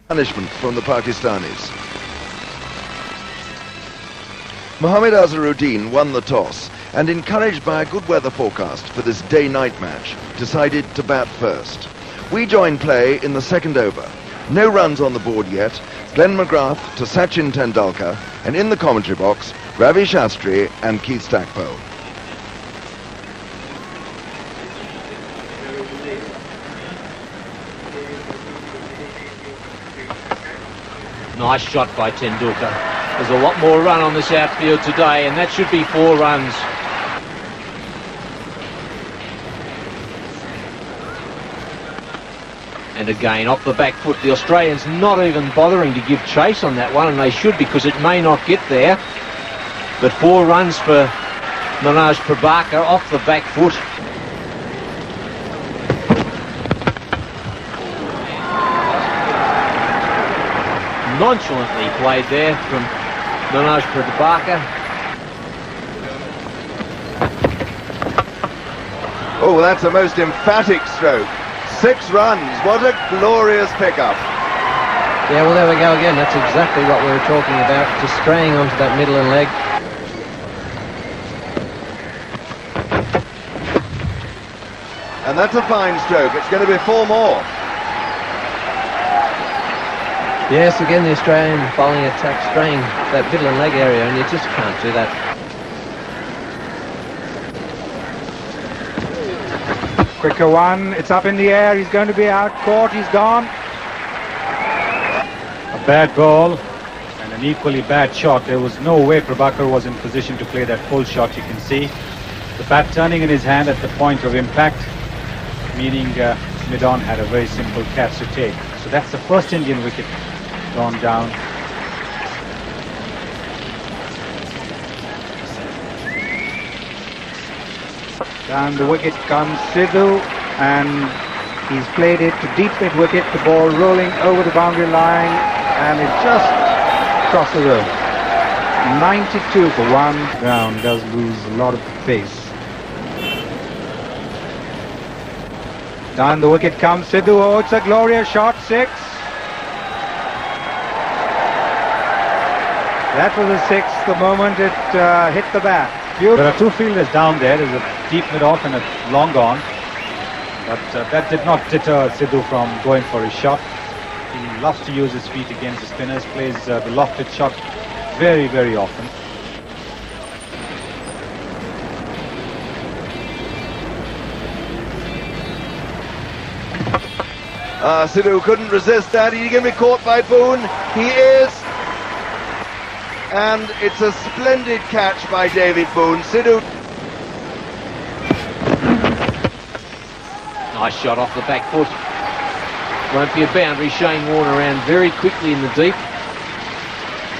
punishment from the Pakistanis. Mohammad Azharuddin won the toss and, encouraged by a good weather forecast for this day-night match, decided to bat first. We join play in the second over. No runs on the board yet. Glenn McGrath to Sachin Tendulkar, and in the commentary box, Ravi Shastri and Keith Stackpole. Nice shot by Tendulkar. There's a lot more run on this outfield today, and that should be 4 runs. And again, off the back foot, the Australians not even bothering to give chase on that one, and they should, because it may not get there. But 4 runs for Manoj Prabhakar off the back foot. Nonchalantly played there from Manoj Prabhakar. Oh, that's a most emphatic stroke. 6 runs, what a glorious pickup. Yeah, well, there we go again. That's exactly what we were talking about, just straying onto that middle and leg. And that's a fine stroke. It's going to be 4 more. Yes, again the Australian bowling attack straying that middle and leg area, and you just can't do that. Quicker one, it's up in the air, he's going to be out, caught, he's gone. A bad ball and an equally bad shot. There was no way Prabhakar was in position to play that full shot. You can see the bat turning in his hand at the point of impact, meaning mid-on had a very simple catch to take. So that's the first Indian wicket gone down. Down the wicket comes Sidhu, and he's played it to deep mid-wicket, the ball rolling over the boundary line, and it just crosses over. 92 for 1. Ground does lose a lot of pace. Down the wicket comes Sidhu. Oh, it's a glorious shot. 6. That was a 6 the moment it hit the bat. Beautiful. There are 2 fielders down there. There's a deep mid-off and a long on. But that did not deter Sidhu from going for his shot. He loves to use his feet against the spinners, plays the lofted shot very, very often. Sidhu couldn't resist that. He's going to be caught by Boone. He is. And it's a splendid catch by David Boone. Sidhu. Nice shot off the back foot. Won't be a boundary. Shane Warne around very quickly in the deep.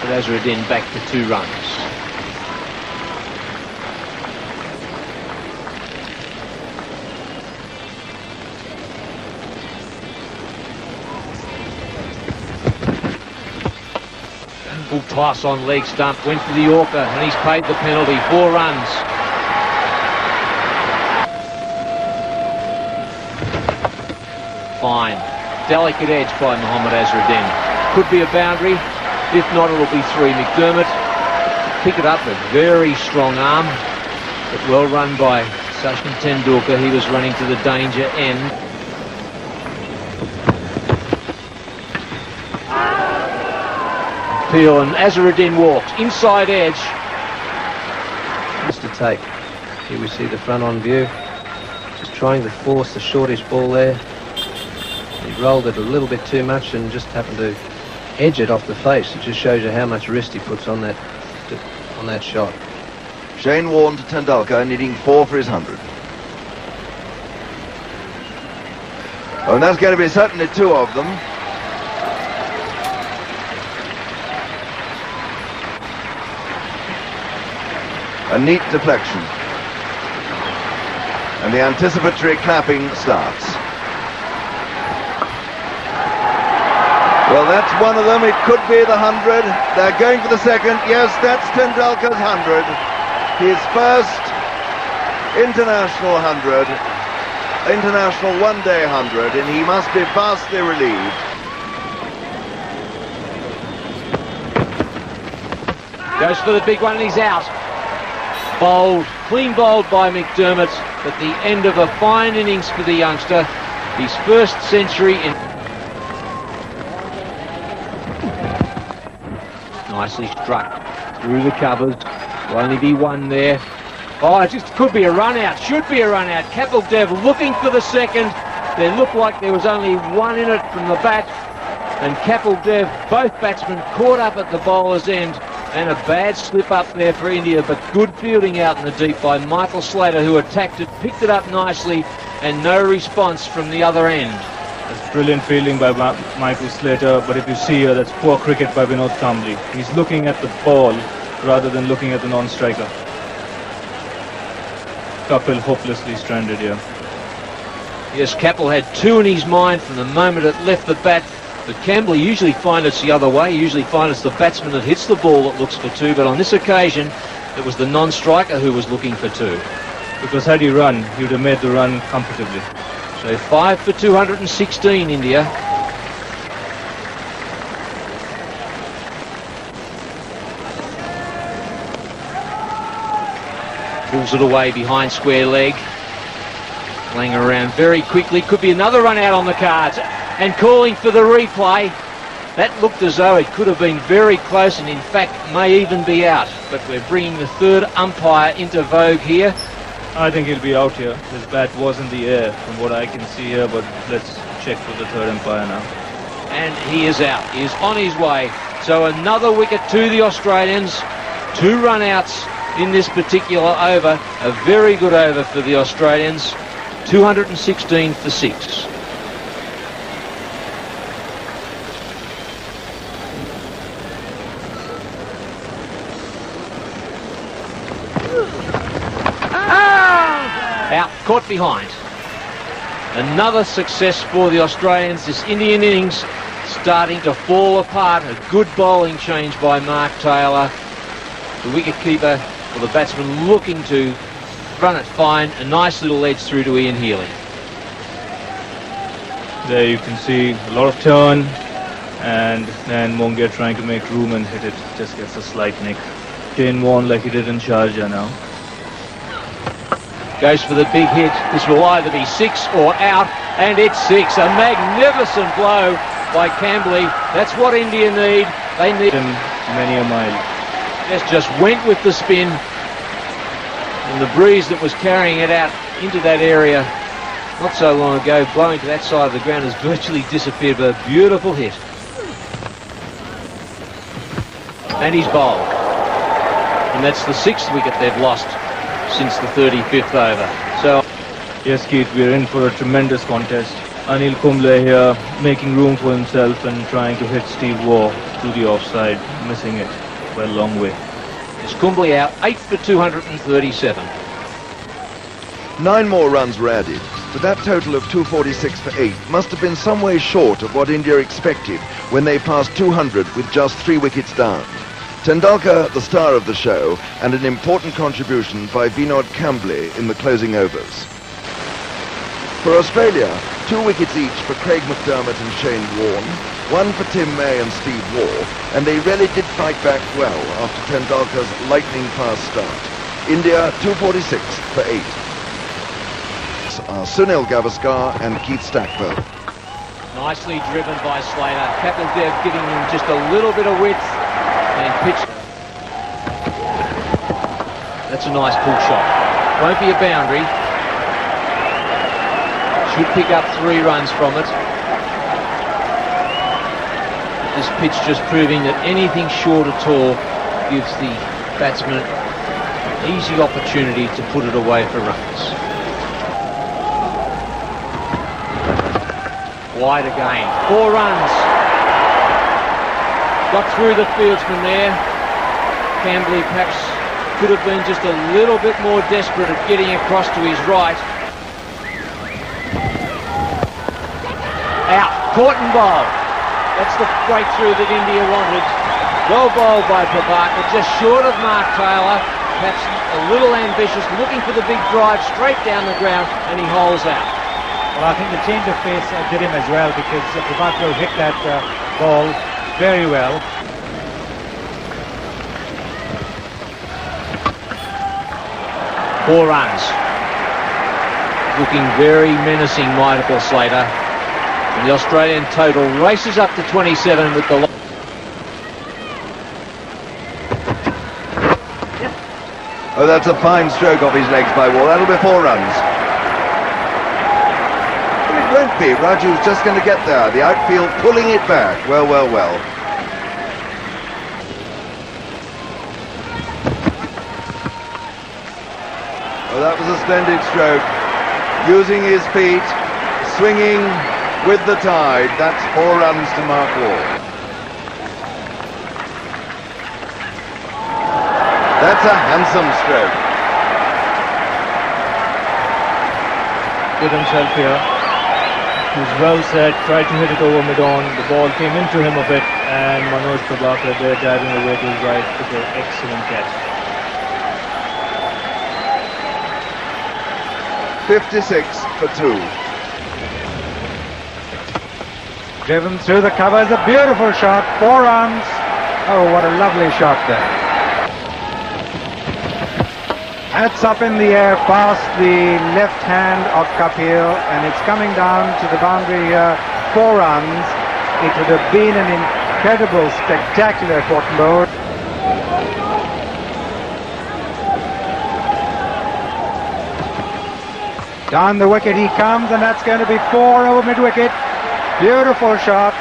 But Azharuddin back to 2 runs. Full toss on leg stump, went for the Yorker, and he's paid the penalty. 4 runs. Fine. Delicate edge by Mohammad Azharuddin. Could be a boundary. If not, it'll be 3. McDermott pick it up, a very strong arm, but well run by Sachin Tendulkar. He was running to the danger end. Peel, and Azharuddin walks inside edge. Just a take. Here we see the front on view. Just trying to force the shortish ball there. He rolled it a little bit too much and just happened to edge it off the face. It just shows you how much wrist he puts on that shot. Shane Warne to Tendulkar, needing 4 for his 100. Oh, and that's going to be certainly 2 of them. A neat deflection. And the anticipatory clapping starts. Well, that's one of them. It could be the 100. They're going for the second. Yes, that's Tendulkar's 100. His first international 100. International one-day 100. And he must be vastly relieved. Goes for the big one and he's out. Bowled, clean bowled by McDermott at the end of a fine innings for the youngster. His first century in... Nicely struck through the covers. Will only be one there. Oh, it just could be a run out, should be a run out. Kapildev looking for the second. There looked like there was only one in it from the bat. And Kapildev, both batsmen caught up at the bowler's end. And a bad slip up there for India, but good fielding out in the deep by Michael Slater, who attacked it, picked it up nicely, and no response from the other end. That's brilliant fielding by Michael Slater, but if you see here, that's poor cricket by Vinod Kambli. He's looking at the ball rather than looking at the non-striker. Kapil hopelessly stranded here. Yes, Kapil had two in his mind from the moment it left the bat. But Kambli usually find it's the other way. You usually find it's the batsman that hits the ball that looks for two. But on this occasion, it was the non-striker who was looking for two. Because had he run, he would have made the run comfortably. So 5 for 216, India. Pulls it away behind square leg. Playing around very quickly. Could be another run out on the cards. And calling for the replay. That looked as though it could have been very close and in fact may even be out. But we're bringing the third umpire into vogue here. I think he'll be out here. His bat was in the air from what I can see here, but let's check for the third umpire now. And he is out. He is on his way. So another wicket to the Australians. 2 run outs in this particular over. A very good over for the Australians. 216 for 6. Out, caught behind. Another success for the Australians. This Indian innings starting to fall apart. A good bowling change by Mark Taylor. The wicketkeeper, or the batsman, looking to run it fine. A nice little edge through to Ian Healy. There you can see a lot of turn, and then Mongia trying to make room and hit it. Just gets a slight nick. Dane Warne like he did in Sharjah now. Goes for the big hit. This will either be 6 or out, and it's 6. A magnificent blow by Kambli. That's what India need. They need him many a mile. Just went with the spin, and the breeze that was carrying it out into that area not so long ago, blowing to that side of the ground, has virtually disappeared. But a beautiful hit. And he's bowled. And that's the 6th wicket they've lost since the 35th over. So yes, Keith, we're in for a tremendous contest. Anil Kumble here making room for himself and trying to hit Steve Waugh to the offside, missing it by a long way. Is Kumble out? 8 for 237. 9 more runs were added, but that total of 246 for 8 must have been some way short of what India expected when they passed 200 with just 3 wickets down. Tendulkar, the star of the show, and an important contribution by Vinod Kambli in the closing overs. For Australia, 2 wickets each for Craig McDermott and Shane Warne, 1 for Tim May and Steve Waugh, and they really did fight back well after Tendulkar's lightning-fast start. India 246 for 8. Are Sunil Gavaskar and Keith Stackpole. Nicely driven by Slater. Kapildev giving him just a little bit of width and pitch. That's a nice pull shot. Won't be a boundary. Should pick up 3 runs from it. This pitch just proving that anything short at all gives the batsman an easy opportunity to put it away for runs. Wide again. 4 runs. Got through the fields from there. Kambli perhaps could have been just a little bit more desperate at getting across to his right. Out. Caught and bowled. That's the breakthrough that India wanted. Well bowled by Prabhakar, just short of Mark Taylor. Perhaps a little ambitious, looking for the big drive straight down the ground, and he holes out. Well, I think the change of pace did him as well, because Prabhakar hit that ball very well. 4 runs. Looking very menacing, Michael Slater. And the Australian total races up to 27 with the... Oh, that's a fine stroke off his legs by Wall. That'll be 4 runs. Well, it won't be. Raju's just going to get there. The outfield pulling it back. Well, well, well. Oh, that was a splendid stroke. Using his feet, swinging with the tide. That's 4 runs to Mark Wall. That's a handsome stroke. Did himself here. He was well set, tried to hit it over mid-on. The ball came into him a bit, and Manoj Prabhakar there diving away to his right took an excellent catch. 56 for 2. Driven through the covers, a beautiful shot, 4 runs. Oh, what a lovely shot there. That's up in the air past the left hand of Kapil, and it's coming down to the boundary here, 4 runs. It would have been an incredible, spectacular Colombo. Down the wicket he comes, and that's going to be 4 over mid-wicket. Beautiful shot.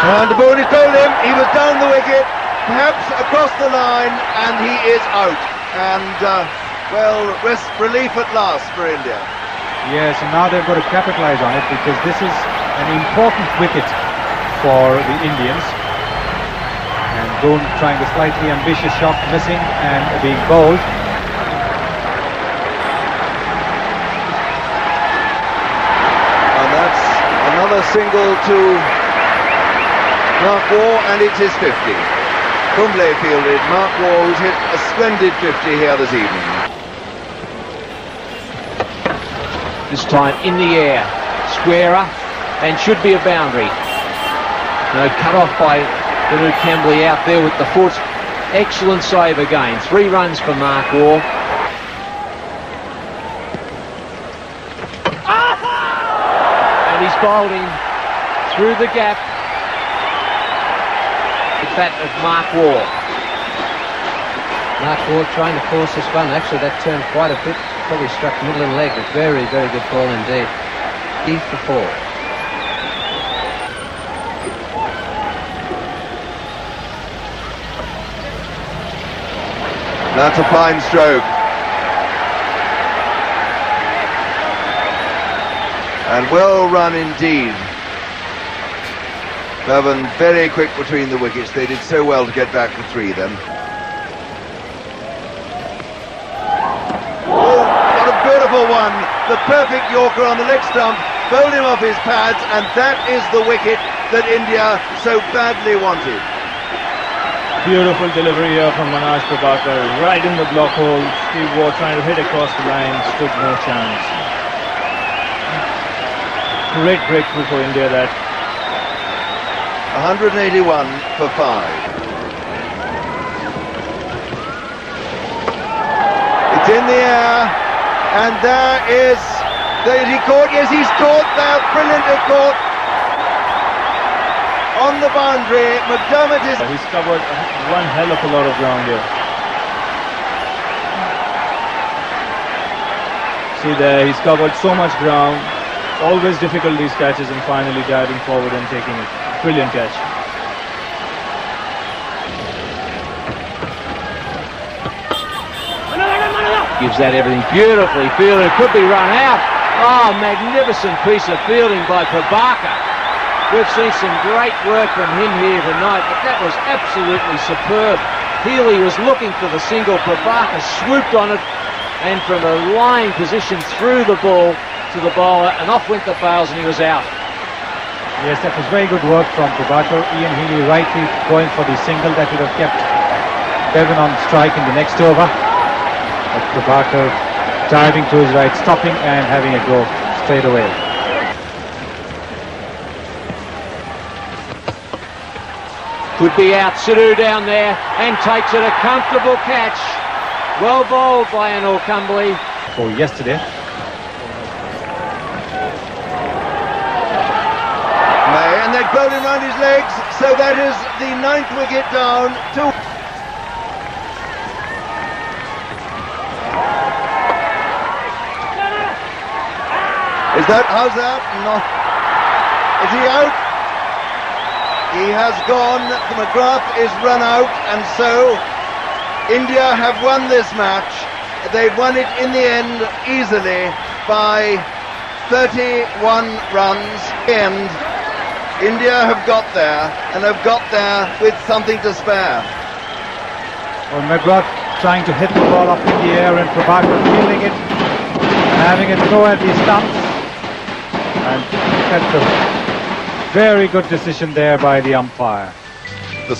And the ball, he told him he was down the wicket, perhaps across the line, and he is out. And, well, relief at last for India. Yes, and now they've got to capitalize on it, because this is an important wicket for the Indians. And Boone trying the slightly ambitious shot, missing and being bowled. And that's another single to Mark Waugh, and it's his 50. Kumble fielded. Mark Waugh, who's hit a splendid 50 here this evening. This time in the air, squarer, and should be a boundary. No, cut off by Banu Campbell out there with the foot. Excellent save again. 3 runs for Mark Waugh. And he's bowled him through the gap. That of Mark Waugh. Mark Waugh trying to force this one. Actually, that turned quite a bit. Probably struck middle and leg. A very, very good ball indeed. E for 4. That's a fine stroke. And well run indeed. Bevan very quick between the wickets. They did so well to get back to 3 then. Oh, what a beautiful one. The perfect Yorker on the leg stump. Bowled him off his pads, and that is the wicket that India so badly wanted. Beautiful delivery here from Manoj Prabhakar, right in the block hole. Steve Waugh trying to hit across the line, stood no chance. Great breakthrough for India that. 181 for 5. It's in the air, and there is, he caught, yes he's caught there, brilliantly caught on the boundary. McDermott is... He's covered one hell of a lot of ground here. See there, he's covered so much ground. Always difficult these catches, and finally diving forward and taking it. Brilliant catch. Gives that everything beautifully fielded. It could be run out. Oh, magnificent piece of fielding by Prabhakar. We've seen some great work from him here tonight, but that was absolutely superb. Healy was looking for the single. Prabhakar swooped on it, and from a lying position threw the ball to the bowler, and off went the bails, and he was out. Yes, that was very good work from Prabhakar. Ian Healy rightly going for the single that would have kept Bevan on strike in the next over. But Prabhakar diving to his right, stopping and having a go straight away. Could be out. Sidhu down there and takes it. A comfortable catch. Well bowled by Anil Kumbli. For yesterday. May, and they've bowled him round his legs, so that is the 9th wicket down to... Is that, how's that? No. Is he out? He has gone, the McGrath is run out, and so India have won this match. They've won it in the end easily by 31 runs. And India have got there, and have got there with something to spare. Well, McGrath trying to hit the ball up in the air and Prabhakar fielding it and having it throw at the stumps. And that's a very good decision there by the umpire. The